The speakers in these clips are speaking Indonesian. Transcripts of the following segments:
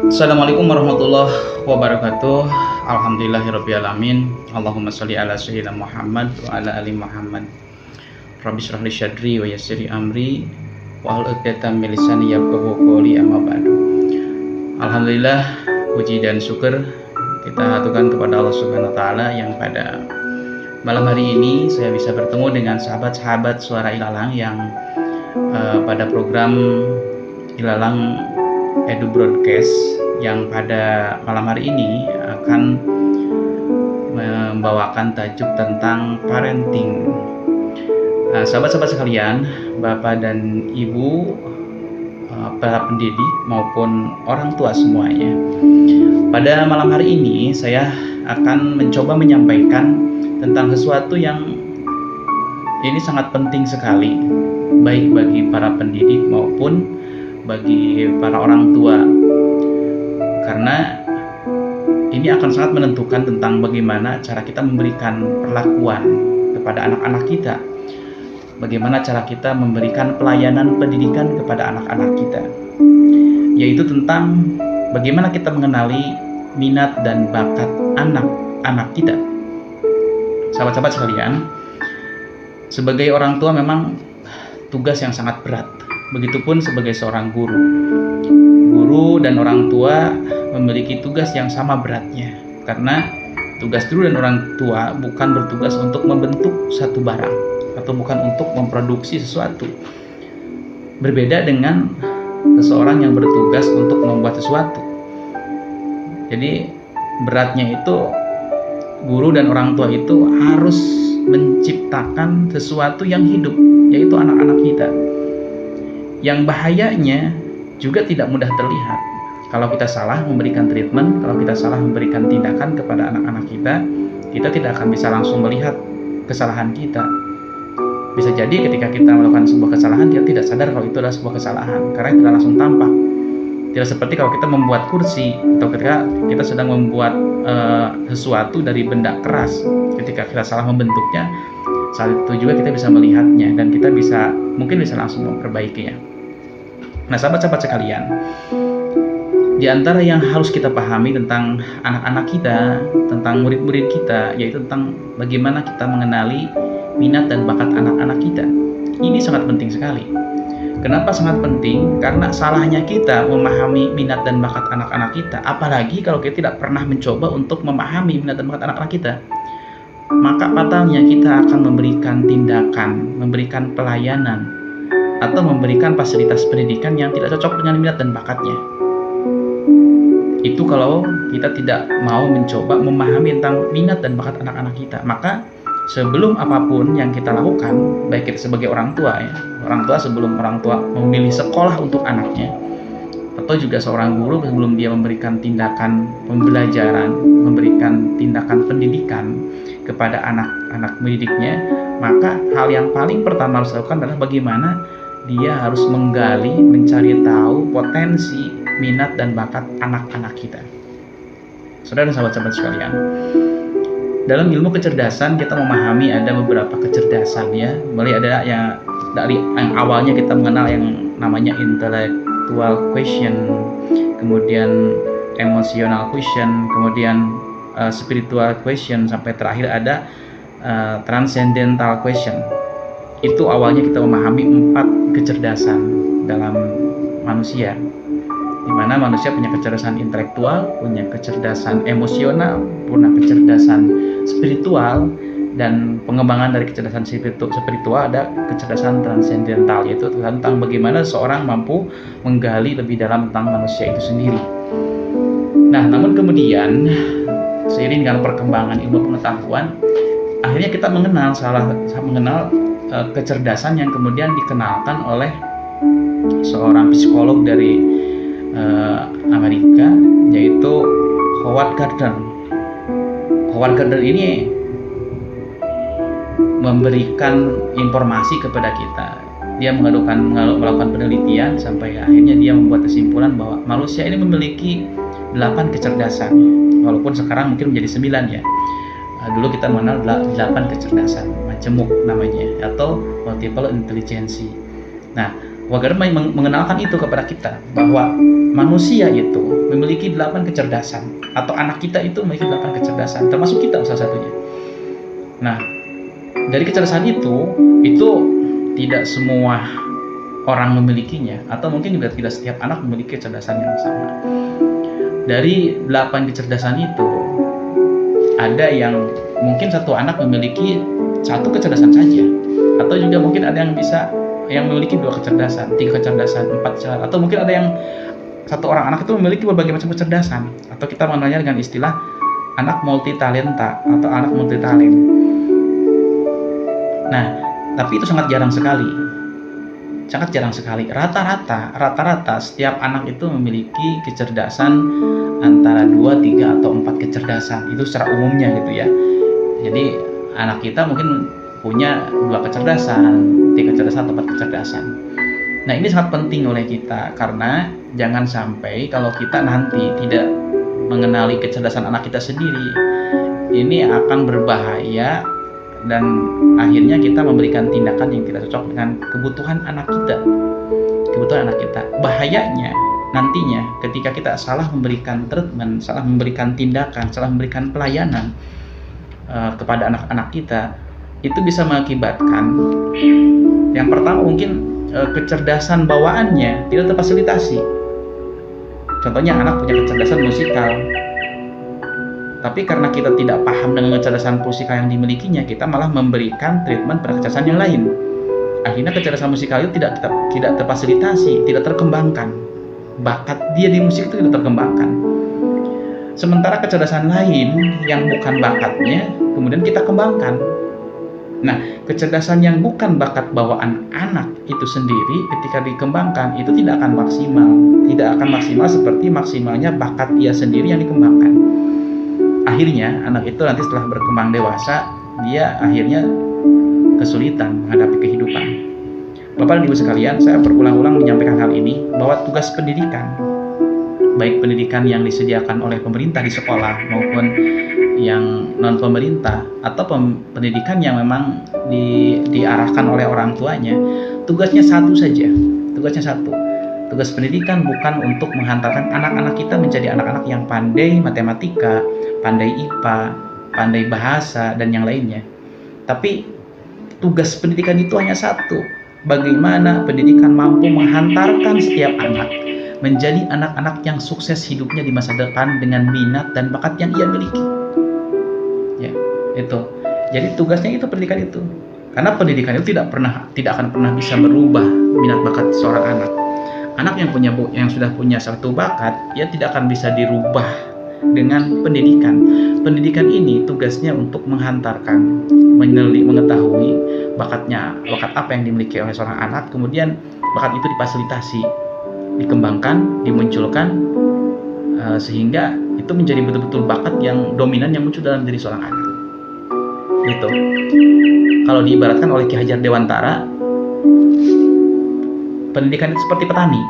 Assalamualaikum warahmatullahi wabarakatuh. Alhamdulillahirrabbilalamin. Allahumma sholli ala sayyidina Muhammad wa ala ali Muhammad. Rabbi shrah li syadri wa yassir li amri wa hlul 'uqdatam min lisani yafqahu qawli, amma ba'du. Alhamdulillah, puji dan syukur kita haturkan kepada Allah Subhanahu wa taala yang pada malam hari ini saya bisa bertemu dengan sahabat-sahabat Suara Ilalang yang pada program Ilalang Edu Broadcast yang pada malam hari ini akan membawakan tajuk tentang parenting. Sahabat-sahabat sekalian, Bapak dan Ibu, para pendidik maupun orang tua semuanya, pada malam hari ini saya akan mencoba menyampaikan tentang sesuatu yang ini sangat penting sekali, baik bagi para pendidik maupun bagi para orang tua, karena ini akan sangat menentukan tentang bagaimana cara kita memberikan perlakuan kepada anak-anak kita, bagaimana cara kita memberikan pelayanan pendidikan kepada anak-anak kita, yaitu tentang bagaimana kita mengenali minat dan bakat anak-anak kita. Sahabat-sahabat sekalian, sebagai orang tua memang tugas yang sangat berat. Begitupun sebagai seorang guru. Guru dan orang tua memiliki tugas yang sama beratnya, karena tugas guru dan orang tua bukan bertugas untuk membentuk satu barang atau bukan untuk memproduksi sesuatu. Berbeda dengan seseorang yang bertugas untuk membuat sesuatu. Jadi beratnya itu guru dan orang tua itu harus menciptakan sesuatu yang hidup, yaitu anak-anak kita. Yang bahayanya juga tidak mudah terlihat. Kalau kita salah memberikan treatment, kalau kita salah memberikan tindakan kepada anak-anak kita, kita tidak akan bisa langsung melihat kesalahan kita. Bisa jadi ketika kita melakukan sebuah kesalahan, kita tidak sadar kalau itu adalah sebuah kesalahan, karena tidak langsung tampak. Tidak seperti kalau kita membuat kursi, atau ketika kita sedang membuat sesuatu dari benda keras. Ketika kita salah membentuknya, saat itu juga kita bisa melihatnya dan kita mungkin bisa langsung memperbaikinya. Nah, sahabat-sahabat sekalian, di antara yang harus kita pahami tentang anak-anak kita, tentang murid-murid kita, yaitu tentang bagaimana kita mengenali minat dan bakat anak-anak kita. Ini sangat penting sekali. Kenapa sangat penting? Karena salahnya kita memahami minat dan bakat anak-anak kita, apalagi kalau kita tidak pernah mencoba untuk memahami minat dan bakat anak-anak kita, maka fatalnya kita akan memberikan tindakan, memberikan pelayanan, atau memberikan fasilitas pendidikan yang tidak cocok dengan minat dan bakatnya. Itu kalau kita tidak mau mencoba memahami tentang minat dan bakat anak-anak kita. Maka sebelum apapun yang kita lakukan, baik kita sebagai orang tua ya, sebelum orang tua memilih sekolah untuk anaknya, atau juga seorang guru sebelum dia memberikan tindakan pembelajaran, memberikan tindakan pendidikan kepada anak-anak didiknya, maka hal yang paling pertama harus dilakukan adalah bagaimana dia harus menggali, mencari tahu potensi, minat dan bakat anak-anak kita. Saudara dan sahabat-sahabat sekalian, dalam ilmu kecerdasan kita memahami ada beberapa kecerdasan ya. Mulai ada yang dari yang awalnya kita mengenal yang namanya intellectual quotient, kemudian emotional quotient, kemudian spiritual quotient, sampai terakhir ada transcendental quotient. Itu awalnya kita memahami 4 kecerdasan dalam manusia, di mana manusia punya kecerdasan intelektual, punya kecerdasan emosional, punya kecerdasan spiritual, dan pengembangan dari kecerdasan spiritual ada kecerdasan transendental, yaitu tentang bagaimana seorang mampu menggali lebih dalam tentang manusia itu sendiri. Nah, namun kemudian seiring dengan perkembangan ilmu pengetahuan, akhirnya kita mengenal kecerdasan yang kemudian dikenalkan oleh seorang psikolog dari Amerika, yaitu Howard Gardner. Howard Gardner ini memberikan informasi kepada kita. Dia melakukan penelitian sampai akhirnya dia membuat kesimpulan bahwa manusia ini memiliki 8 kecerdasan, walaupun sekarang mungkin menjadi 9 ya. Dulu kita mengenal 8 kecerdasan, majemuk namanya, atau multiple intelligence. Nah, Wagar mengenalkan itu kepada kita, bahwa manusia itu memiliki 8 kecerdasan, atau anak kita itu memiliki 8 kecerdasan, termasuk kita salah satunya. Nah, dari kecerdasan itu tidak semua orang memilikinya, atau mungkin juga tidak setiap anak memiliki kecerdasan yang sama. Dari 8 kecerdasan itu, ada yang mungkin satu anak memiliki 1 kecerdasan saja, atau juga mungkin ada yang memiliki 2 kecerdasan, 3 kecerdasan, 4 kecerdasan, atau mungkin ada yang satu orang anak itu memiliki berbagai macam kecerdasan, atau kita mengenalnya dengan istilah anak multitalenta atau anak multitalent. Nah, tapi itu sangat jarang sekali. Rata-rata setiap anak itu memiliki kecerdasan antara 2, 3, atau 4 kecerdasan. Itu secara umumnya gitu ya. Jadi anak kita mungkin punya 2 kecerdasan, 3 kecerdasan, atau 4 kecerdasan. Nah, ini sangat penting oleh kita, karena jangan sampai kalau kita nanti tidak mengenali kecerdasan anak kita sendiri, ini akan berbahaya, dan akhirnya kita memberikan tindakan yang tidak cocok dengan kebutuhan anak kita. Bahayanya nantinya ketika kita salah memberikan treatment, salah memberikan tindakan, salah memberikan pelayanan kepada anak-anak kita, itu bisa mengakibatkan yang pertama mungkin kecerdasan bawaannya tidak terfasilitasi. Contohnya anak punya kecerdasan musikal, tapi karena kita tidak paham dengan kecerdasan musikal yang dimilikinya, kita malah memberikan treatment pada kecerdasan yang lain. Akhirnya kecerdasan musikal itu tidak terfasilitasi, tidak terkembangkan. Bakat dia di musik itu tidak terkembangkan. Sementara kecerdasan lain yang bukan bakatnya kemudian kita kembangkan. Nah, kecerdasan yang bukan bakat bawaan anak itu sendiri ketika dikembangkan itu tidak akan maksimal seperti maksimalnya bakat ia sendiri yang dikembangkan. Akhirnya anak itu nanti setelah berkembang dewasa, dia akhirnya kesulitan menghadapi kehidupan. Bapak dan Ibu sekalian, saya berulang-ulang menyampaikan hal ini, bahwa tugas pendidikan, baik pendidikan yang disediakan oleh pemerintah di sekolah maupun yang non pemerintah, atau pendidikan yang memang diarahkan oleh orang tuanya, tugasnya satu saja. Tugas pendidikan bukan untuk menghantarkan anak-anak kita menjadi anak-anak yang pandai matematika, pandai IPA, pandai bahasa, dan yang lainnya. Tapi tugas pendidikan itu hanya satu, bagaimana pendidikan mampu menghantarkan setiap anak menjadi anak-anak yang sukses hidupnya di masa depan dengan minat dan bakat yang ia miliki. Ya, itu. Jadi tugasnya itu pendidikan itu. Karena pendidikan itu tidak akan pernah bisa merubah minat bakat seorang anak. Anak yang sudah punya satu bakat, ya tidak akan bisa dirubah dengan pendidikan. Pendidikan ini tugasnya untuk menghantarkan, mengetahui bakat apa yang dimiliki oleh seorang anak, kemudian bakat itu difasilitasi, dikembangkan, dimunculkan, sehingga itu menjadi betul-betul bakat yang dominan yang muncul dalam diri seorang anak. Gitu. Kalau diibaratkan oleh Ki Hajar Dewantara, pendidikan itu seperti petani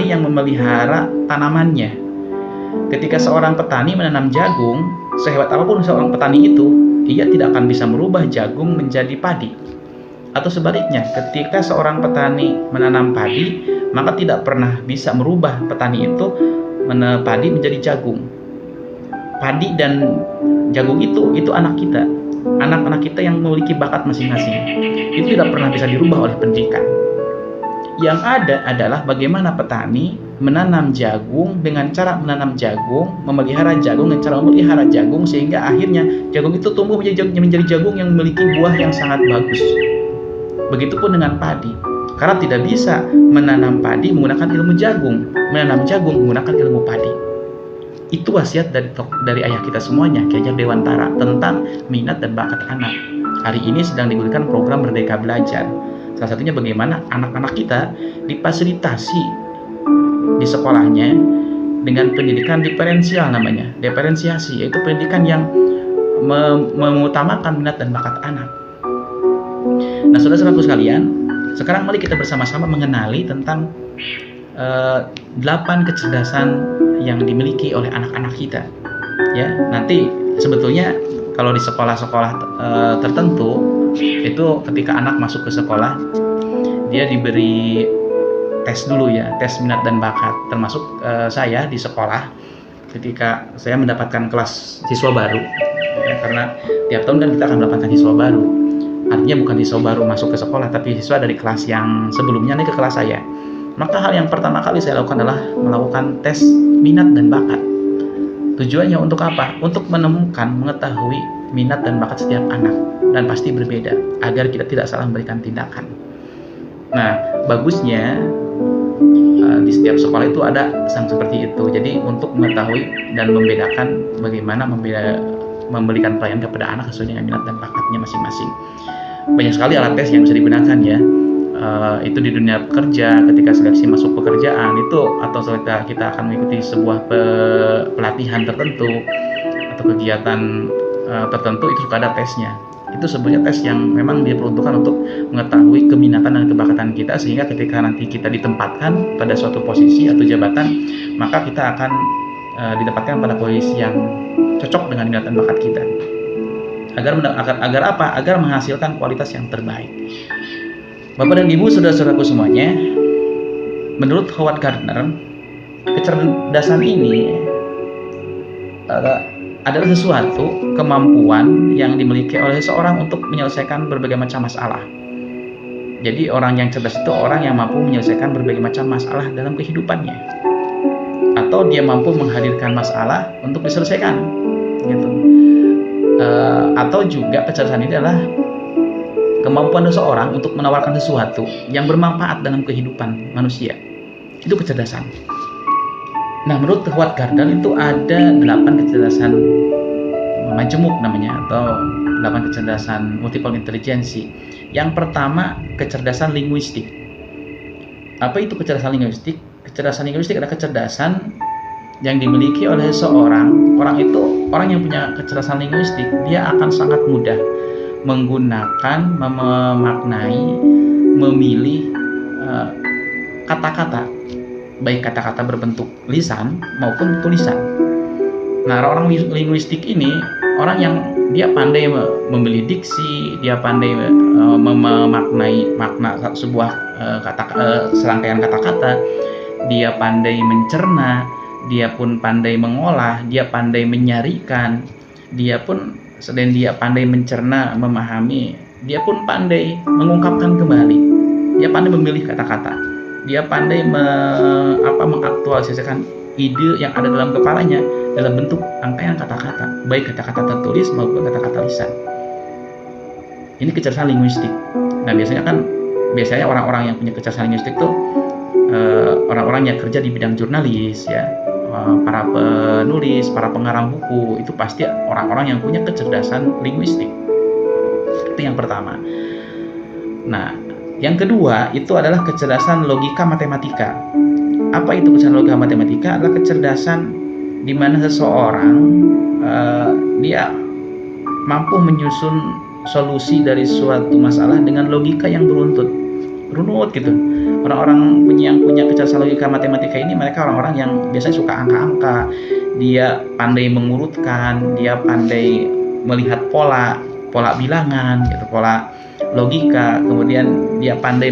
yang memelihara tanamannya. Ketika seorang petani menanam jagung, sehebat apapun seorang petani itu, ia tidak akan bisa merubah jagung menjadi padi. Atau sebaliknya, ketika seorang petani menanam padi, maka tidak pernah bisa merubah petani itu padi menjadi jagung. Padi dan jagung itu anak kita. Anak-anak kita yang memiliki bakat masing-masing. Itu tidak pernah bisa dirubah oleh pendidikan. Yang ada adalah bagaimana petani menanam jagung dengan cara menanam jagung, memelihara jagung dengan cara memelihara jagung, sehingga akhirnya jagung itu tumbuh menjadi jagung yang memiliki buah yang sangat bagus. Begitupun dengan padi. Karena tidak bisa menanam padi menggunakan ilmu jagung, menanam jagung menggunakan ilmu padi. Itu wasiat dari ayah kita semuanya, Ki Hajar Dewantara, tentang minat dan bakat anak. Hari ini sedang digunakan program Merdeka Belajar. Salah satunya bagaimana anak-anak kita difasilitasi di sekolahnya dengan pendidikan diferensial namanya, diferensiasi, yaitu pendidikan yang mengutamakan minat dan bakat anak. Nah, saudara-saudaraku sekalian, sekarang mari kita bersama-sama mengenali tentang 8 kecerdasan yang dimiliki oleh anak-anak kita. Ya, nanti sebetulnya kalau di sekolah-sekolah tertentu itu ketika anak masuk ke sekolah, dia diberi tes dulu ya, tes minat dan bakat. Termasuk saya di sekolah ketika saya mendapatkan kelas siswa baru ya, karena tiap tahun kan kita akan mendapatkan siswa baru. Artinya bukan siswa baru masuk ke sekolah, tapi siswa dari kelas yang sebelumnya nih ke kelas saya. Maka hal yang pertama kali saya lakukan adalah melakukan tes minat dan bakat. Tujuannya untuk apa? Untuk menemukan, mengetahui minat dan bakat setiap anak, dan pasti berbeda agar kita tidak salah memberikan tindakan. Nah, bagusnya di setiap sekolah itu ada yang seperti itu. Jadi untuk mengetahui dan membedakan bagaimana memberikan pelayanan kepada anak sesuai dengan minat dan bakatnya masing-masing. Banyak sekali alat tes yang bisa digunakan ya. Itu di dunia pekerja, ketika seleksi masuk pekerjaan itu, atau ketika kita akan mengikuti sebuah pelatihan tertentu atau kegiatan tertentu, itu suka ada tesnya. Itu sebenarnya tes yang memang diperuntukkan untuk mengetahui keminatan dan kebakatan kita, sehingga ketika nanti kita ditempatkan pada suatu posisi atau jabatan, maka kita akan ditempatkan pada posisi yang cocok dengan minat dan bakat kita. Agar apa? Agar menghasilkan kualitas yang terbaik. Bapak dan Ibu, saudara-saudaraku semuanya, menurut Howard Gardner, kecerdasan ini adalah sesuatu kemampuan yang dimiliki oleh seseorang untuk menyelesaikan berbagai macam masalah. Jadi orang yang cerdas itu orang yang mampu menyelesaikan berbagai macam masalah dalam kehidupannya, atau dia mampu menghadirkan masalah untuk diselesaikan, gitu. Atau juga kecerdasan ini adalah kemampuan seseorang untuk menawarkan sesuatu yang bermanfaat dalam kehidupan manusia. Itu kecerdasan. Nah, menurut Howard Gardner itu ada 8 kecerdasan majemuk namanya, atau 8 kecerdasan multiple intelligence. Yang pertama, kecerdasan linguistik. Apa itu kecerdasan linguistik? Kecerdasan linguistik adalah kecerdasan yang dimiliki oleh seseorang. Orang yang punya kecerdasan linguistik, dia akan sangat mudah menggunakan, memaknai, memilih kata-kata, baik kata-kata berbentuk lisan maupun tulisan. Nah, orang linguistik ini orang yang dia pandai memilih diksi, dia pandai memaknai makna sebuah serangkaian kata-kata, dia pandai mencerna, dia pun pandai mengolah, dia pandai menyarikan, selain dia pandai mencerna, memahami, dia pun pandai mengungkapkan kembali. Dia pandai memilih kata-kata. Dia pandai mengaktualisasikan ide yang ada dalam kepalanya dalam bentuk rangkaian kata-kata, baik kata-kata tertulis maupun kata-kata lisan. Ini kecerdasan linguistik. Nah, biasanya orang-orang yang punya kecerdasan linguistik itu orang-orang yang kerja di bidang jurnalis ya, para penulis, para pengarang buku, itu pasti orang-orang yang punya kecerdasan linguistik. Itu yang pertama. Nah, yang kedua itu adalah kecerdasan logika matematika. Apa itu kecerdasan logika matematika? Adalah kecerdasan di mana seseorang dia mampu menyusun solusi dari suatu masalah dengan logika yang runut gitu. Orang-orang yang punya kecerdasan logika matematika ini, mereka orang-orang yang biasanya suka angka-angka. Dia pandai mengurutkan, dia pandai melihat pola bilangan gitu, pola logika, kemudian dia pandai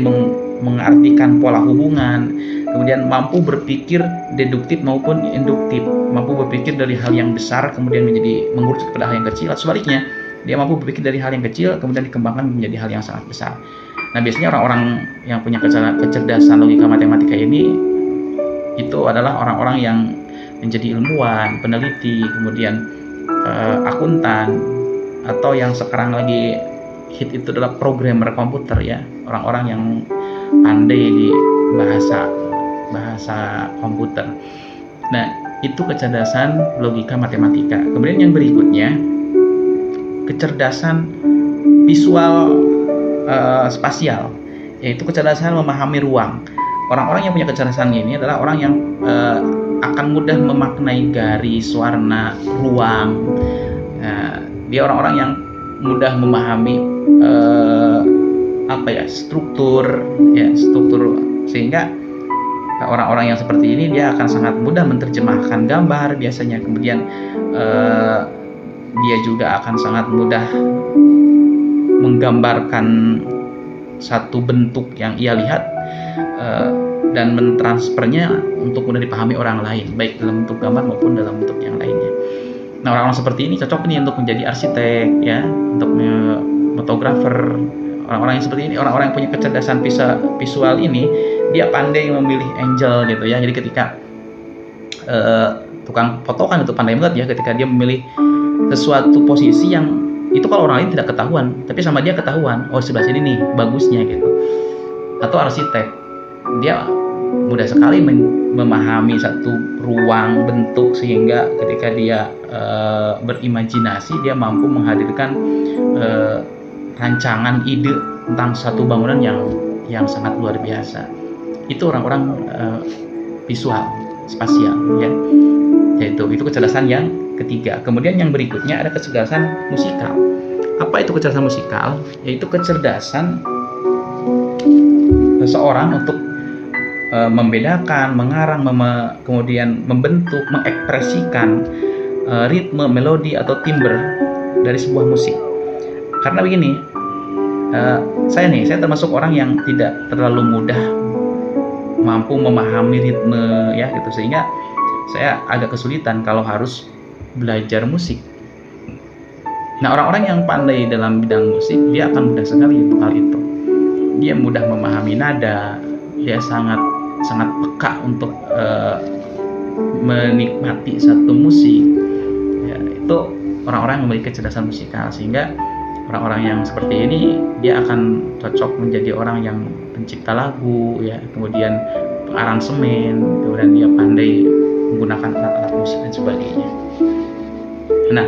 mengartikan pola hubungan, kemudian mampu berpikir deduktif maupun induktif, mampu berpikir dari hal yang besar kemudian menjadi mengerucut pada hal yang kecil, atau sebaliknya dia mampu berpikir dari hal yang kecil kemudian dikembangkan menjadi hal yang sangat besar. Nah, biasanya orang-orang yang punya kecerdasan logika matematika ini itu adalah orang-orang yang menjadi ilmuwan, peneliti, kemudian akuntan, atau yang sekarang lagi hit itu adalah programmer komputer ya, orang-orang yang pandai di bahasa komputer. Nah, itu kecerdasan logika matematika. Kemudian yang berikutnya, kecerdasan visual spasial, yaitu kecerdasan memahami ruang. Orang-orang yang punya kecerdasan ini adalah orang yang akan mudah memaknai garis, warna, ruang. Dia orang-orang yang mudah memahami struktur, sehingga orang-orang yang seperti ini dia akan sangat mudah menerjemahkan gambar biasanya. Kemudian dia juga akan sangat mudah menggambarkan satu bentuk yang ia lihat dan mentransfernya untuk mudah dipahami orang lain, baik dalam bentuk gambar maupun dalam bentuk yang lainnya. Nah, orang-orang seperti ini cocok nih untuk menjadi arsitek ya, untuk fotografer. Orang-orang yang seperti ini, orang-orang yang punya kecerdasan visual ini, dia pandai memilih angle gitu ya. Jadi ketika tukang foto kan itu pandai banget ya, ketika dia memilih sesuatu posisi yang itu kalau orang lain tidak ketahuan, tapi sama dia ketahuan, oh sebelah sini nih bagusnya gitu. Atau arsitek, dia mudah sekali memahami satu ruang bentuk, sehingga ketika dia berimajinasi, dia mampu menghadirkan rancangan ide tentang satu bangunan yang sangat luar biasa. Itu orang-orang visual spasial ya. Yaitu itu kecerdasan yang ketiga. Kemudian yang berikutnya ada kecerdasan musikal. Apa itu kecerdasan musikal? Yaitu kecerdasan seseorang untuk membedakan, mengarang, kemudian membentuk, mengekspresikan ritme, melodi atau timbre dari sebuah musik. Karena begini, saya termasuk orang yang tidak terlalu mudah mampu memahami ritme ya gitu, sehingga saya agak kesulitan kalau harus belajar musik. Nah, orang-orang yang pandai dalam bidang musik, dia akan mudah sekali untuk hal itu. Dia mudah memahami nada, dia sangat peka untuk menikmati satu musik. Ya, itu orang-orang yang memiliki kecerdasan musikal, sehingga orang-orang yang seperti ini dia akan cocok menjadi orang yang pencipta lagu ya, kemudian pengaransemen, kemudian dia pandai menggunakan alat-alat musik dan sebagainya. Nah,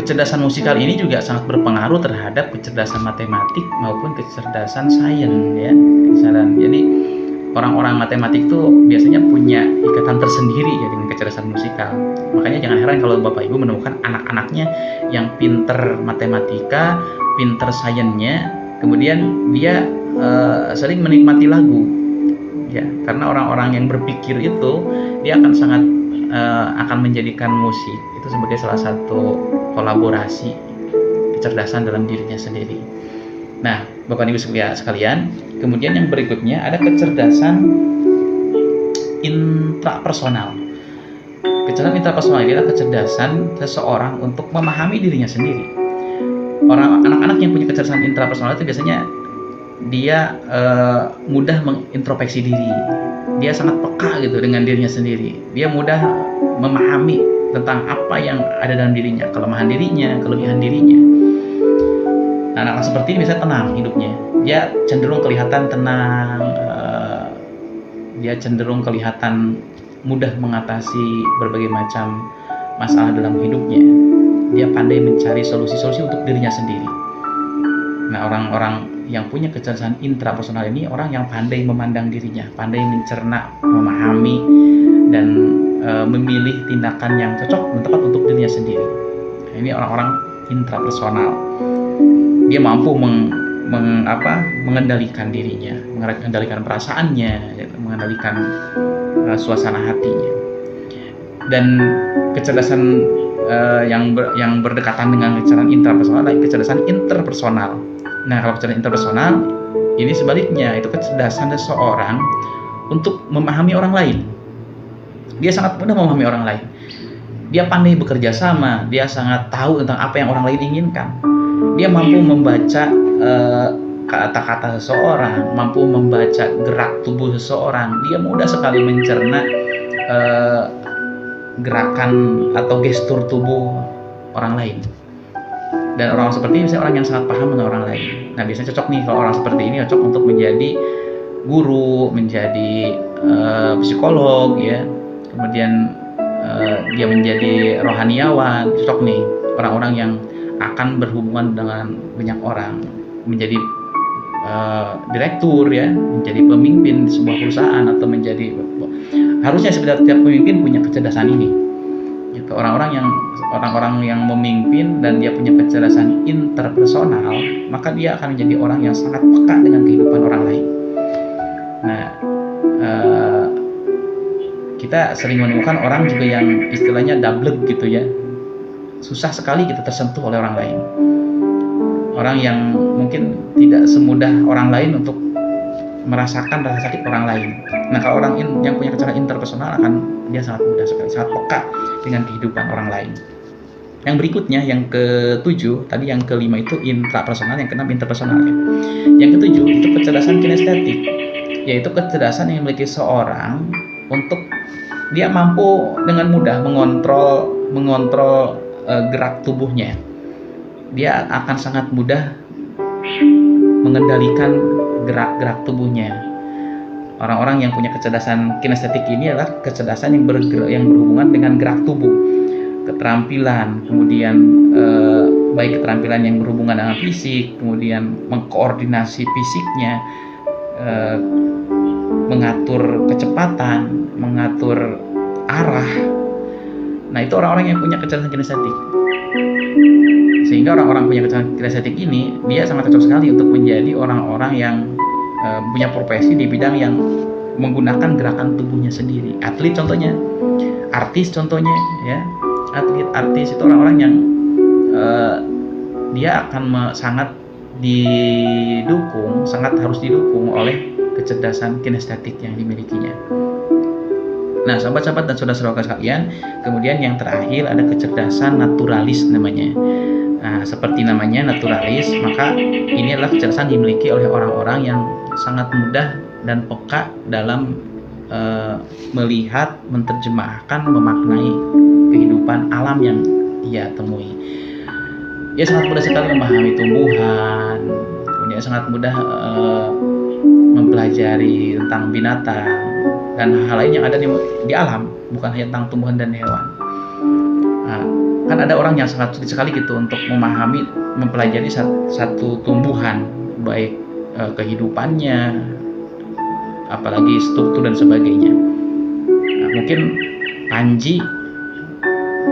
kecerdasan musikal ini juga sangat berpengaruh terhadap kecerdasan matematik maupun kecerdasan sains ya. Jadi orang-orang matematik itu biasanya punya ikatan tersendiri ya dengan kecerdasan musikal. Makanya jangan heran kalau Bapak Ibu menemukan anak-anaknya yang pinter matematika, pinter sainsnya, kemudian dia sering menikmati lagu. Ya, karena orang-orang yang berpikir itu dia akan sangat akan menjadikan musik itu sebagai salah satu kolaborasi kecerdasan dalam dirinya sendiri. Nah, Bapak Ibu sekalian, kemudian yang berikutnya ada kecerdasan intrapersonal. Kecerdasan intrapersonal ini adalah kecerdasan seseorang untuk memahami dirinya sendiri. Anak-anak yang punya kecerdasan intrapersonal itu biasanya dia mudah mengintrospeksi diri. Dia sangat peka gitu dengan dirinya sendiri. Dia mudah memahami tentang apa yang ada dalam dirinya, kelemahan dirinya, kelebihan dirinya. Nah, anak-anak seperti ini biasanya tenang hidupnya. Dia cenderung kelihatan tenang, dia cenderung kelihatan mudah mengatasi berbagai macam masalah dalam hidupnya. Dia pandai mencari solusi-solusi untuk dirinya sendiri. Nah, orang-orang yang punya kecerdasan intrapersonal ini orang yang pandai memandang dirinya, pandai mencerna, memahami, dan memilih tindakan yang cocok dan tepat untuk dirinya sendiri. Nah, ini orang-orang intrapersonal. Dia mampu mengendalikan dirinya, mengendalikan perasaannya, mengendalikan suasana hatinya. Dan kecerdasan yang berdekatan dengan kecerdasan intrapersonal adalah kecerdasan interpersonal. Nah, kalau kecerdasan interpersonal ini sebaliknya, itu kecerdasan seseorang untuk memahami orang lain. Dia sangat mudah memahami orang lain. Dia pandai bekerja sama, dia sangat tahu tentang apa yang orang lain inginkan. Dia mampu membaca kata-kata seseorang, mampu membaca gerak tubuh seseorang. Dia mudah sekali mencerna gerakan atau gestur tubuh orang lain. Dan orang seperti ini biasanya orang yang sangat paham dengan orang lain. Nah, biasanya cocok nih kalau orang seperti ini cocok untuk menjadi guru, menjadi psikolog ya. Kemudian dia menjadi rohaniawan, cocok nih orang-orang yang akan berhubungan dengan banyak orang, menjadi direktur ya, menjadi pemimpin di sebuah perusahaan, atau menjadi, harusnya setiap pemimpin punya kecerdasan ini. Gitu. Orang-orang yang memimpin dan dia punya kecerdasan interpersonal, maka dia akan menjadi orang yang sangat peka dengan kehidupan orang lain. Nah, kita sering menemukan orang juga yang istilahnya double gitu ya, susah sekali kita tersentuh oleh orang lain. orang yang mungkin tidak semudah orang lain untuk merasakan rasa sakit orang lain. Nah, kalau orang yang punya kecerdasan interpersonal dia sangat mudah sekali, sangat peka dengan kehidupan orang lain. Yang berikutnya, yang ke-7, tadi yang ke-5 itu intrapersonal, yang ke-6 interpersonal ya. Yang ke-7 itu kecerdasan kinestetik, yaitu kecerdasan yang dimiliki seorang untuk dia mampu dengan mudah mengontrol gerak tubuhnya. Dia akan sangat mudah mengendalikan gerak-gerak tubuhnya. Orang-orang yang punya kecerdasan kinestetik ini adalah kecerdasan yang berhubungan dengan gerak tubuh, keterampilan, kemudian baik keterampilan yang berhubungan dengan fisik, kemudian mengkoordinasi fisiknya, mengatur kecepatan, mengatur arah. Nah, itu orang-orang yang punya kecerdasan kinestetik. Sehingga orang-orang punya kecerdasan kinestetik ini, dia sangat cocok sekali untuk menjadi orang-orang yang punya profesi di bidang yang menggunakan gerakan tubuhnya sendiri. Atlet contohnya, artis contohnya, ya. Atlet, artis itu orang-orang yang dia akan sangat harus didukung oleh kecerdasan kinestetik yang dimilikinya. Nah, sahabat-sahabat dan saudara-saudara sekalian, kemudian yang terakhir ada kecerdasan naturalis namanya. Nah, seperti namanya naturalis, maka ini adalah kecerdasan dimiliki oleh orang-orang yang sangat mudah dan peka dalam melihat, menerjemahkan, memaknai kehidupan alam yang ia temui. Ia sangat mudah sekali memahami tumbuhan, kemudian sangat mudah mempelajari tentang binatang dan hal lain yang ada di alam, bukan hanya tentang tumbuhan dan hewan. Nah, kan ada orang yang sangat sulit sekali gitu untuk memahami, mempelajari satu tumbuhan, baik kehidupannya, apalagi struktur dan sebagainya. Nah, mungkin Panji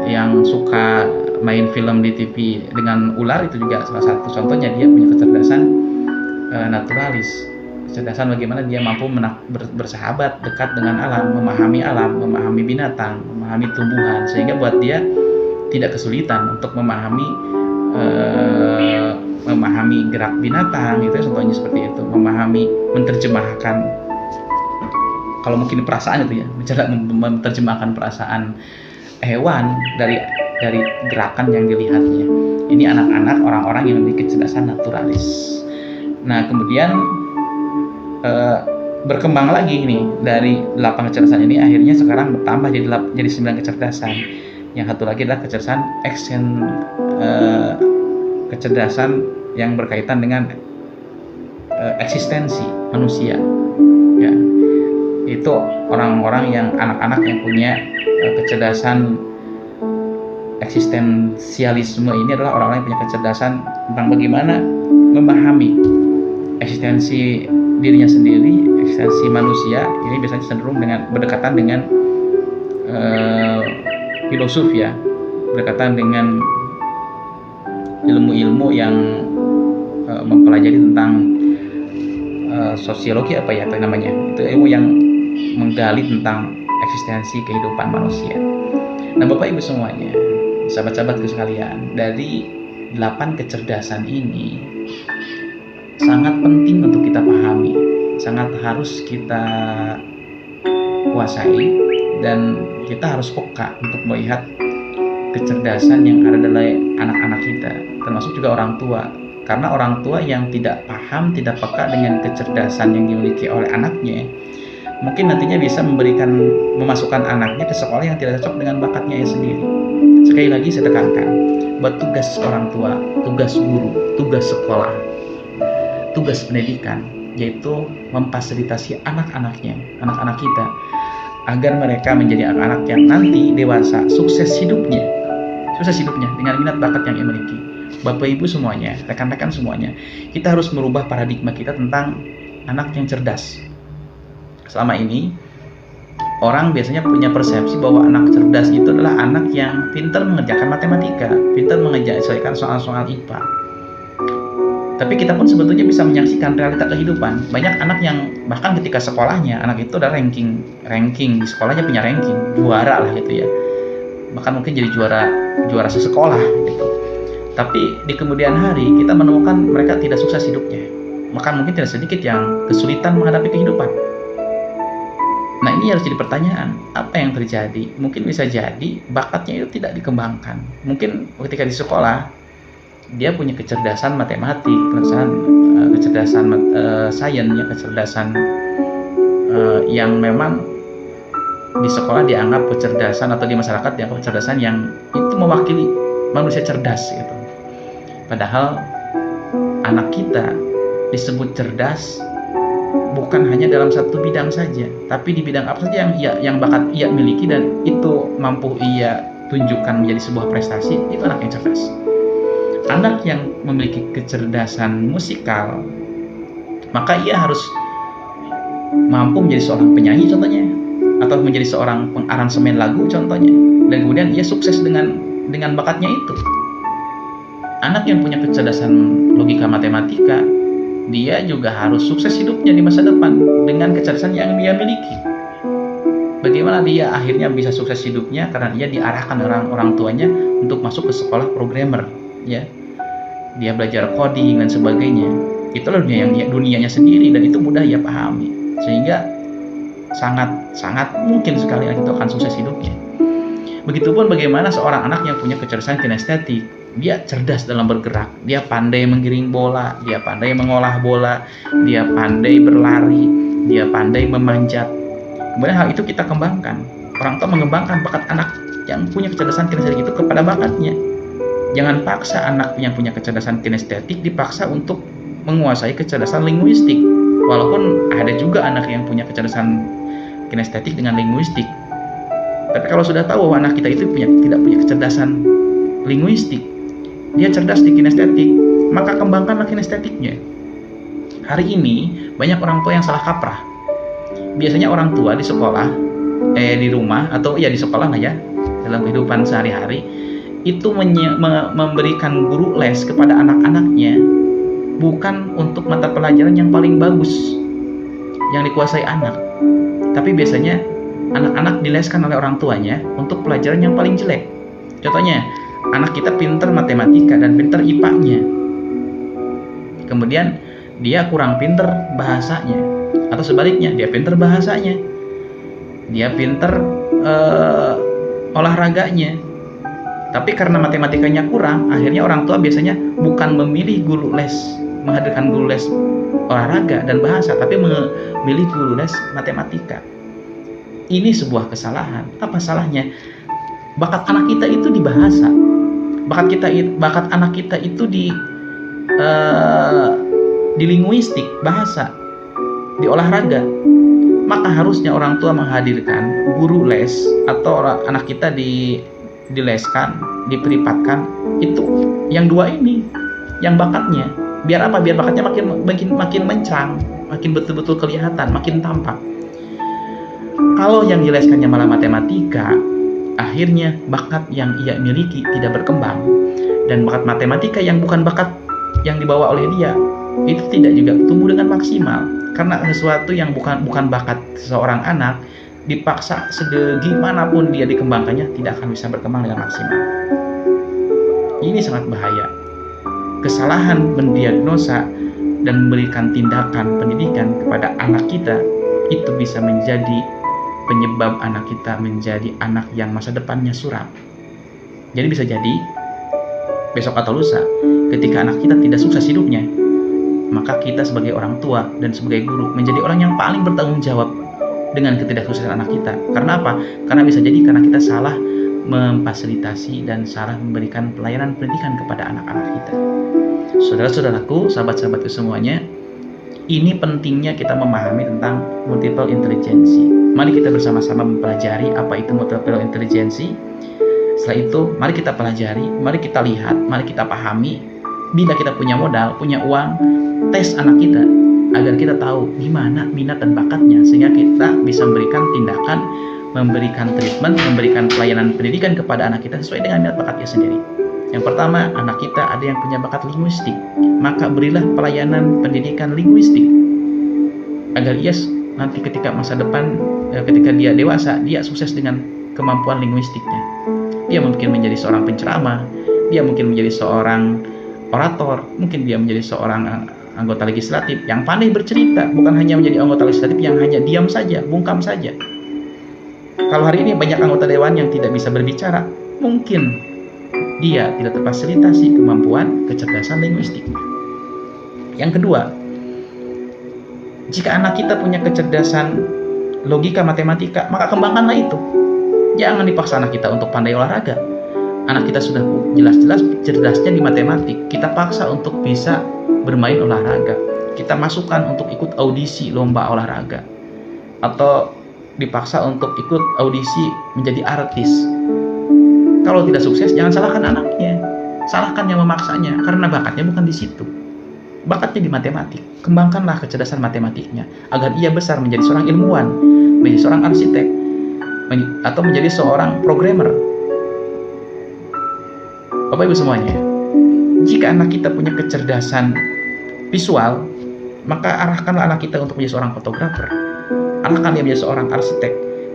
yang suka main film di TV dengan ular itu juga salah satu contohnya. Dia punya kecerdasan naturalis, kecerdasan bagaimana dia mampu bersahabat dekat dengan alam, memahami binatang, memahami tumbuhan, sehingga buat dia tidak kesulitan untuk memahami gerak binatang, itu contohnya seperti itu, menerjemahkan, kalau mungkin perasaan itu ya, menerjemahkan perasaan hewan dari gerakan yang dilihatnya. Ini anak-anak orang-orang yang memiliki kecerdasan naturalis. Nah, kemudian berkembang lagi nih dari 8 kecerdasan ini, akhirnya sekarang bertambah jadi 9 kecerdasan. Yang satu lagi adalah kecerdasan yang berkaitan dengan eksistensi manusia. Ya, itu orang-orang yang anak-anak yang punya kecerdasan eksistensialisme. Ini adalah orang-orang yang punya kecerdasan tentang bagaimana memahami eksistensi dirinya sendiri, eksistensi manusia. Ini biasanya cenderung berdekatan dengan filosof ya, berdekatan dengan ilmu-ilmu yang mempelajari tentang sosiologi apa namanya, itu ilmu yang menggali tentang eksistensi kehidupan manusia. Nah, Bapak Ibu semuanya, sahabat-sahabatku sekalian, dari 8 kecerdasan ini sangat penting untuk kita pahami, sangat harus kita kuasai, dan kita harus peka untuk melihat kecerdasan yang ada dalam anak-anak kita, termasuk juga orang tua. Karena orang tua yang tidak paham, tidak peka dengan kecerdasan yang dimiliki oleh anaknya, mungkin nantinya bisa memasukkan anaknya ke sekolah yang tidak cocok dengan bakatnya sendiri. Sekali lagi saya tekankan, buat tugas orang tua, tugas guru, tugas sekolah, tugas pendidikan, yaitu memfasilitasi anak-anak kita, agar mereka menjadi anak-anak yang nanti dewasa sukses hidupnya dengan minat bakat yang ia miliki. Bapak Ibu semuanya, rekan-rekan semuanya, kita harus merubah paradigma kita tentang anak yang cerdas. Selama ini orang biasanya punya persepsi bahwa anak cerdas itu adalah anak yang pintar mengerjakan matematika, pintar menyelesaikan soal-soal IPA. Tapi kita pun sebetulnya bisa menyaksikan realita kehidupan. Banyak anak yang bahkan ketika sekolahnya, anak itu ada ranking di sekolahnya, punya ranking, juara lah gitu ya. Bahkan mungkin jadi juara sesekolah gitu. Tapi di kemudian hari kita menemukan mereka tidak sukses hidupnya. Maka mungkin tidak sedikit yang kesulitan menghadapi kehidupan. Nah, ini harus jadi pertanyaan, apa yang terjadi? Mungkin bisa jadi bakatnya itu tidak dikembangkan. Mungkin ketika di sekolah dia punya kecerdasan matematik, kecerdasan sains, kecerdasan yang memang di sekolah dianggap kecerdasan, atau di masyarakat dianggap kecerdasan yang itu mewakili manusia cerdas gitu. Padahal anak kita disebut cerdas bukan hanya dalam satu bidang saja, tapi di bidang apa saja yang bakat ia miliki dan itu mampu ia tunjukkan menjadi sebuah prestasi, itu anak yang cerdas. Anak yang memiliki kecerdasan musikal, maka ia harus mampu menjadi seorang penyanyi contohnya, atau menjadi seorang pengaransemen lagu contohnya, dan kemudian ia sukses dengan bakatnya itu. Anak yang punya kecerdasan logika matematika, dia juga harus sukses hidupnya di masa depan dengan kecerdasan yang dia miliki. Bagaimana dia akhirnya bisa sukses hidupnya? Karena dia diarahkan orang tuanya untuk masuk ke sekolah programmer, ya. Dia belajar coding dan sebagainya. Itulah dunianya sendiri, dan itu mudah ia pahami. Sehingga sangat mungkin sekali anak itu akan sukses hidupnya. Begitupun bagaimana seorang anak yang punya kecerdasan kinestetik, dia cerdas dalam bergerak, dia pandai menggiring bola, dia pandai mengolah bola, dia pandai berlari, dia pandai memanjat. Kemudian hal itu kita kembangkan. Orang tua mengembangkan bakat anak yang punya kecerdasan kinestetik itu kepada bakatnya. Jangan paksa anak yang punya kecerdasan kinestetik dipaksa untuk menguasai kecerdasan linguistik. Walaupun ada juga anak yang punya kecerdasan kinestetik dengan linguistik. Tapi kalau sudah tahu bahwa anak kita itu tidak punya kecerdasan linguistik, dia cerdas di kinestetik, maka kembangkanlah kinestetiknya. Hari ini banyak orang tua yang salah kaprah. Biasanya orang tua di sekolah, di rumah atau ya di sekolah lah ya, dalam kehidupan sehari-hari itu memberikan guru les kepada anak-anaknya bukan untuk mata pelajaran yang paling bagus yang dikuasai anak, tapi biasanya anak-anak dileskan oleh orang tuanya untuk pelajaran yang paling jelek. Contohnya, anak kita pinter matematika dan pinter IPA-nya, kemudian dia kurang pinter bahasanya, atau sebaliknya, dia pinter bahasanya, dia pinter olahraganya, tapi karena matematikanya kurang, akhirnya orang tua biasanya bukan memilih guru les, menghadirkan guru les olahraga dan bahasa, tapi memilih guru les matematika. Ini sebuah kesalahan. Apa salahnya? Bakat anak kita itu di bahasa, bakat anak kita itu di linguistik, bahasa, di olahraga. Maka harusnya orang tua menghadirkan guru les, atau anak kita dileskan, diperipatkan itu yang dua ini, yang bakatnya. Biar apa? Biar bakatnya makin mencang, makin betul-betul kelihatan, makin tampak. Kalau yang dileskannya malah matematika, akhirnya bakat yang ia miliki tidak berkembang, dan bakat matematika yang bukan bakat yang dibawa oleh dia itu tidak juga tumbuh dengan maksimal. Karena sesuatu yang bukan bakat seorang anak, dipaksa segimanapun dia dikembangkannya tidak akan bisa berkembang dengan maksimal. Ini sangat bahaya. Kesalahan mendiagnosa dan memberikan tindakan pendidikan kepada anak kita itu bisa menjadi penyebab anak kita menjadi anak yang masa depannya suram. Jadi bisa jadi besok atau lusa ketika anak kita tidak sukses hidupnya, maka kita sebagai orang tua dan sebagai guru menjadi orang yang paling bertanggung jawab dengan ketidaksuksesan anak kita. Karena apa? Karena bisa jadi karena kita salah memfasilitasi dan salah memberikan pelayanan pendidikan kepada anak-anak kita. Saudara-saudaraku, sahabat-sahabatku semuanya, ini pentingnya kita memahami tentang multiple intelligence. Mari kita bersama-sama mempelajari apa itu multiple intelligence. Setelah itu, mari kita pelajari, mari kita lihat, mari kita pahami. Bila kita punya modal, punya uang, tes anak kita agar kita tahu di mana minat dan bakatnya, sehingga kita bisa memberikan tindakan, memberikan treatment, memberikan pelayanan pendidikan kepada anak kita sesuai dengan minat bakatnya sendiri. Yang pertama, anak kita ada yang punya bakat linguistik, maka berilah pelayanan pendidikan linguistik agar ia nanti ketika masa depan, ketika dia dewasa, dia sukses dengan kemampuan linguistiknya. Dia mungkin menjadi seorang penceramah, dia mungkin menjadi seorang orator, mungkin dia menjadi seorang anggota legislatif yang pandai bercerita, bukan hanya menjadi anggota legislatif yang hanya diam saja, bungkam saja. Kalau hari ini banyak anggota dewan yang tidak bisa berbicara, mungkin dia tidak terfasilitasi kemampuan kecerdasan linguistiknya. Yang kedua, jika anak kita punya kecerdasan logika matematika, maka kembangkanlah itu. Jangan dipaksa anak kita untuk pandai olahraga. Anak kita sudah jelas-jelas cerdasnya di matematik, kita paksa untuk bisa bermain olahraga. Kita masukkan untuk ikut audisi lomba olahraga, atau dipaksa untuk ikut audisi menjadi artis. Kalau tidak sukses, jangan salahkan anaknya, salahkan yang memaksanya, karena bakatnya bukan di situ. Bakatnya di matematik. Kembangkanlah kecerdasan matematiknya agar ia besar menjadi seorang ilmuwan, menjadi seorang arsitek, atau menjadi seorang programmer. Bapak Ibu semuanya, jika anak kita punya kecerdasan visual, maka arahkanlah anak kita untuk menjadi seorang fotografer. Arahkan dia menjadi seorang arsitek,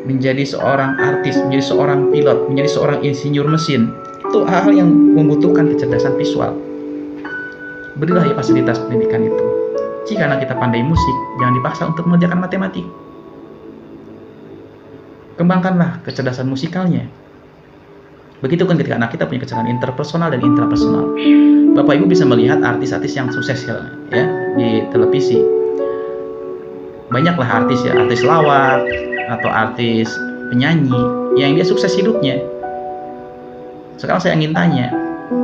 menjadi seorang artis, menjadi seorang pilot, menjadi seorang insinyur mesin. Itu hal-hal yang membutuhkan kecerdasan visual. Berilah ya fasilitas pendidikan itu. Jika anak kita pandai musik, jangan dipaksa untuk mengerjakan matematik. Kembangkanlah kecerdasan musikalnya. Begitu kan ketika anak kita punya kecerdasan interpersonal dan intrapersonal. Bapak Ibu bisa melihat artis-artis yang sukses ya di televisi. Banyaklah artis ya, artis lawak atau artis penyanyi yang dia sukses hidupnya. Sekarang saya ingin tanya,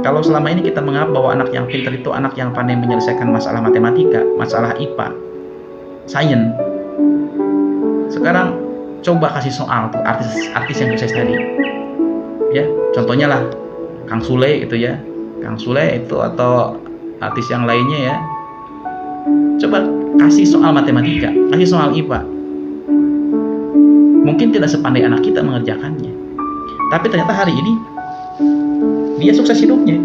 kalau selama ini kita menganggap bahwa anak yang pintar itu anak yang pandai menyelesaikan masalah matematika, masalah IPA, sains. Sekarang coba kasih soal tuh artis yang sukses tadi. Ya, contohnya lah Kang Sule itu ya. Kang Sule itu atau artis yang lainnya ya. Coba kasih soal matematika, kasih soal IPA. Mungkin tidak sepandai anak kita mengerjakannya. Tapi ternyata hari ini dia sukses hidupnya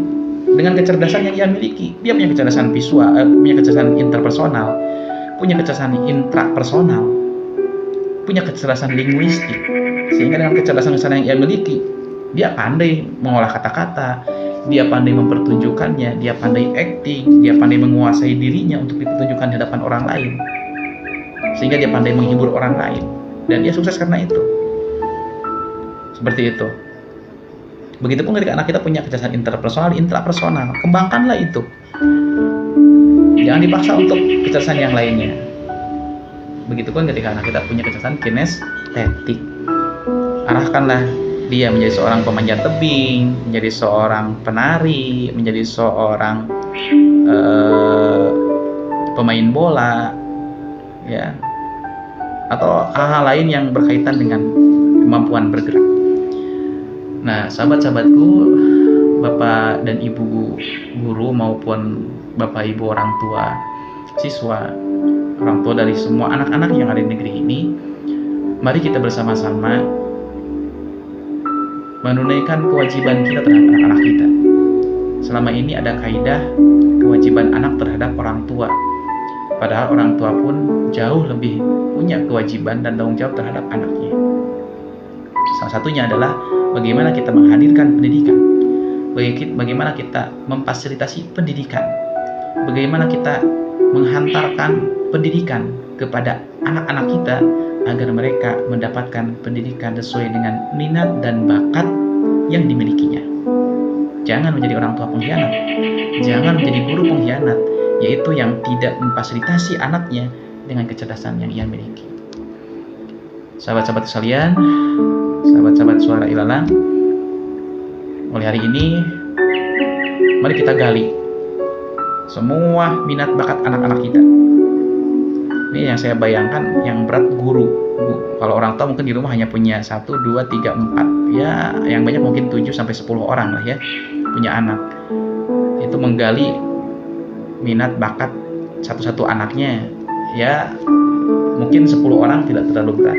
dengan kecerdasan yang ia miliki. Dia punya kecerdasan visual, punya kecerdasan interpersonal, punya kecerdasan intrapersonal, punya kecerdasan linguistik. Sehingga dengan kecerdasan yang ia miliki, dia pandai mengolah kata-kata, dia pandai mempertunjukkannya, dia pandai acting, dia pandai menguasai dirinya untuk dipertunjukkan di hadapan orang lain. Sehingga dia pandai menghibur orang lain. Dan dia sukses karena itu. Seperti itu. Begitupun ketika anak kita punya kecerdasan interpersonal, intrapersonal, kembangkanlah itu. Jangan dipaksa untuk kecerdasan yang lainnya. Begitupun ketika anak kita punya kecerdasan kinestetik, arahkanlah dia menjadi seorang pemanjat tebing, menjadi seorang penari, menjadi seorang pemain bola, ya, atau hal-hal lain yang berkaitan dengan kemampuan bergerak. Nah, sahabat-sahabatku, Bapak dan Ibu guru maupun Bapak Ibu orang tua siswa, orang tua dari semua anak-anak yang ada di negeri ini, mari kita bersama-sama menunaikan kewajiban kita terhadap anak-anak kita. Selama ini ada kaidah kewajiban anak terhadap orang tua. Padahal orang tua pun jauh lebih punya kewajiban dan tanggung jawab terhadap anaknya. Salah satunya adalah bagaimana kita menghadirkan pendidikan, bagaimana kita memfasilitasi pendidikan, bagaimana kita menghantarkan pendidikan kepada anak-anak kita agar mereka mendapatkan pendidikan sesuai dengan minat dan bakat yang dimilikinya. Jangan menjadi orang tua pengkhianat, jangan menjadi guru pengkhianat, yaitu yang tidak memfasilitasi anaknya dengan kecerdasan yang ia miliki. Sahabat-sahabat sekalian, sahabat-sahabat Suara Ilalang, mulai hari ini mari kita gali semua minat bakat anak-anak kita. Ini yang saya bayangkan yang berat guru. Kalau orang tua mungkin di rumah hanya punya 1, 2, 3, 4. Ya, yang banyak mungkin 7 sampai 10 orang lah ya punya anak. Itu menggali minat bakat satu-satu anaknya. Ya, mungkin 10 orang tidak terlalu berat.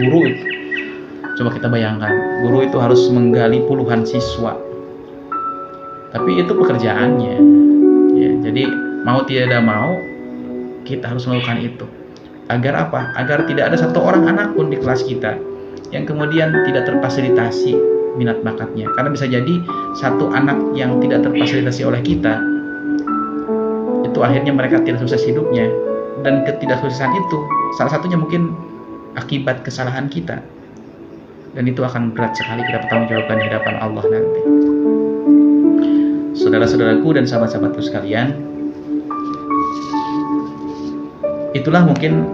Guru itu, coba kita bayangkan, guru itu harus menggali puluhan siswa. Tapi itu pekerjaannya. Ya, jadi mau tidak mau kita harus melakukan itu. Agar apa? Agar tidak ada satu orang anak pun di kelas kita yang kemudian tidak terfasilitasi minat bakatnya. Karena bisa jadi satu anak yang tidak terfasilitasi oleh kita, itu akhirnya mereka tidak sukses hidupnya. Dan ketidaksuksesan itu salah satunya mungkin akibat kesalahan kita. Dan itu akan berat sekali kita pertanggungjawabkan di hadapan Allah nanti. Saudara-saudaraku dan sahabat-sahabatku sekalian, itulah mungkin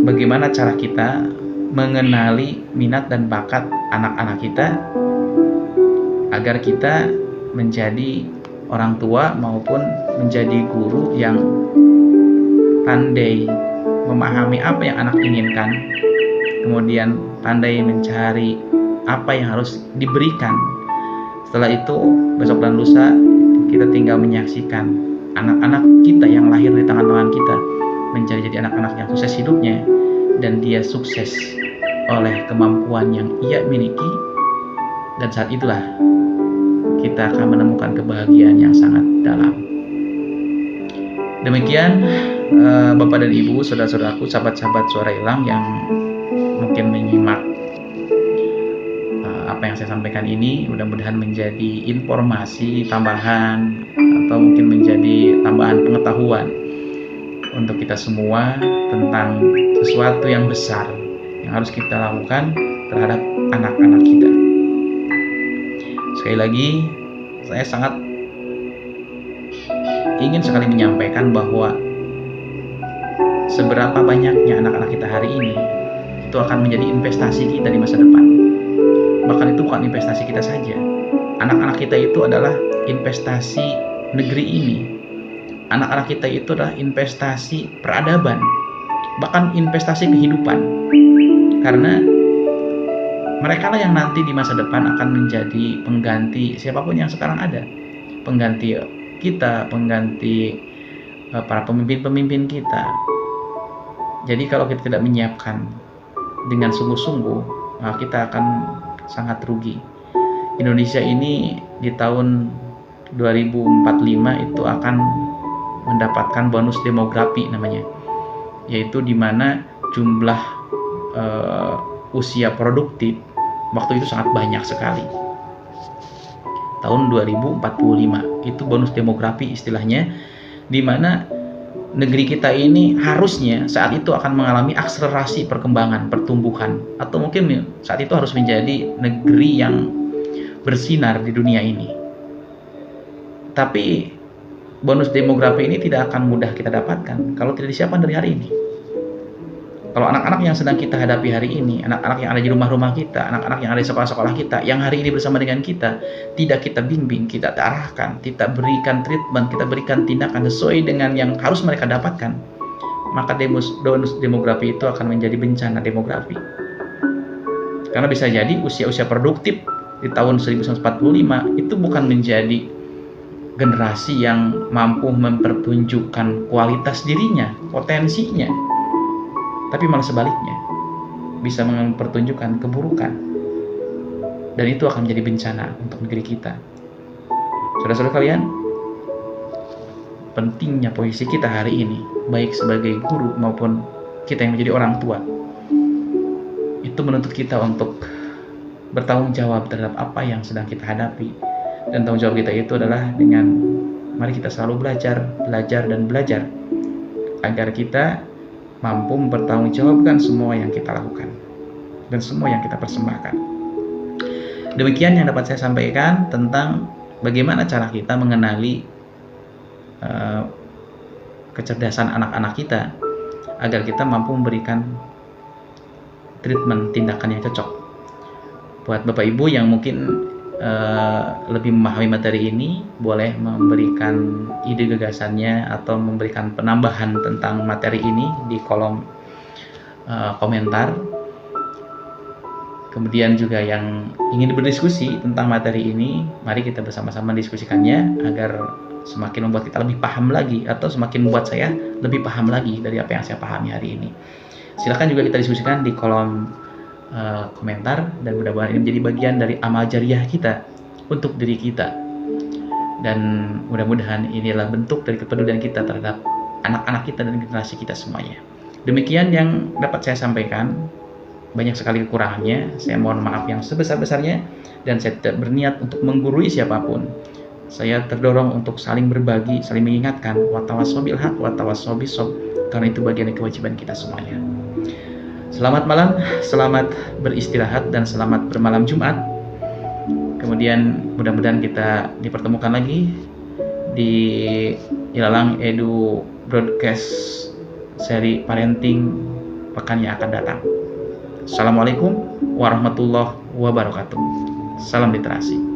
bagaimana cara kita mengenali minat dan bakat anak-anak kita agar kita menjadi orang tua maupun menjadi guru yang pandai memahami apa yang anak inginkan, kemudian pandai mencari apa yang harus diberikan. Setelah itu besok dan lusa kita tinggal menyaksikan anak-anak kita yang lahir di tangan-tangan kita menjadi anak-anak yang sukses hidupnya, dan dia sukses oleh kemampuan yang ia miliki, dan saat itulah kita akan menemukan kebahagiaan yang sangat dalam. Demikian Bapak dan Ibu, saudara-saudaraku, sahabat-sahabat Suara Ilham yang mungkin menyimak apa yang saya sampaikan ini, mudah-mudahan menjadi informasi tambahan atau mungkin menjadi tambahan pengetahuan untuk kita semua tentang sesuatu yang besar yang harus kita lakukan terhadap anak-anak kita. Sekali lagi, saya sangat ingin sekali menyampaikan bahwa seberapa banyaknya anak-anak kita hari ini itu akan menjadi investasi kita di masa depan. Bahkan itu bukan investasi kita saja. Anak-anak kita itu adalah investasi negeri ini. Anak-anak kita itu adalah investasi peradaban, bahkan investasi kehidupan. Karena mereka lah yang nanti di masa depan akan menjadi pengganti siapapun yang sekarang ada. Pengganti kita, pengganti para pemimpin-pemimpin kita. Jadi kalau kita tidak menyiapkan dengan sungguh-sungguh, kita akan sangat rugi. Indonesia ini di tahun 2045 itu akan mendapatkan bonus demografi namanya, yaitu di mana jumlah usia produktif waktu itu sangat banyak sekali. Tahun 2045 itu bonus demografi istilahnya, di mana negeri kita ini harusnya saat itu akan mengalami akselerasi perkembangan, pertumbuhan, atau mungkin saat itu harus menjadi negeri yang bersinar di dunia ini. Tapi bonus demografi ini tidak akan mudah kita dapatkan kalau tidak disiapkan dari hari ini. Kalau anak-anak yang sedang kita hadapi hari ini, anak-anak yang ada di rumah-rumah kita, anak-anak yang ada di sekolah-sekolah kita, yang hari ini bersama dengan kita, tidak kita bimbing, kita arahkan, kita berikan treatment, kita berikan tindakan sesuai dengan yang harus mereka dapatkan, maka bonus demografi itu akan menjadi bencana demografi. Karena bisa jadi usia-usia produktif di tahun 1945 itu bukan menjadi generasi yang mampu mempertunjukkan kualitas dirinya, potensinya, tapi malah sebaliknya, bisa mempertunjukkan keburukan. Dan itu akan menjadi bencana untuk negeri kita. Saudara-saudara kalian, pentingnya posisi kita hari ini, baik sebagai guru maupun kita yang menjadi orang tua, itu menuntut kita untuk bertanggung jawab terhadap apa yang sedang kita hadapi. Dan tanggung jawab kita itu adalah dengan mari kita selalu belajar dan belajar agar kita mampu mempertanggungjawabkan semua yang kita lakukan dan semua yang kita persembahkan. Demikian yang dapat saya sampaikan tentang bagaimana cara kita mengenali kecerdasan anak-anak kita agar kita mampu memberikan treatment, tindakan yang cocok. Buat Bapak Ibu yang mungkin lebih memahami materi ini, boleh memberikan ide gagasannya atau memberikan penambahan tentang materi ini di kolom komentar. Kemudian juga yang ingin berdiskusi tentang materi ini, mari kita bersama-sama diskusikannya agar semakin membuat kita lebih paham lagi, atau semakin membuat saya lebih paham lagi dari apa yang saya pahami hari ini. Silahkan juga kita diskusikan di kolom komentar, dan mudah-mudahan ini menjadi bagian dari amal jariah kita untuk diri kita, dan mudah-mudahan inilah bentuk dari kepedulian kita terhadap anak-anak kita dan generasi kita semuanya. Demikian yang dapat saya sampaikan. banyak sekali kekurangannya. Saya mohon maaf yang sebesar-besarnya, dan saya tidak berniat untuk menggurui siapapun. Saya terdorong untuk saling berbagi, saling mengingatkan, watawasau bil haq, watawasau bis sabr, karena itu bagian dari kewajiban kita semuanya. Selamat malam, selamat beristirahat, dan selamat bermalam Jumat. Kemudian mudah-mudahan kita dipertemukan lagi di Ilalang Edu Broadcast seri parenting pekan yang akan datang. Assalamualaikum warahmatullahi wabarakatuh. Salam literasi.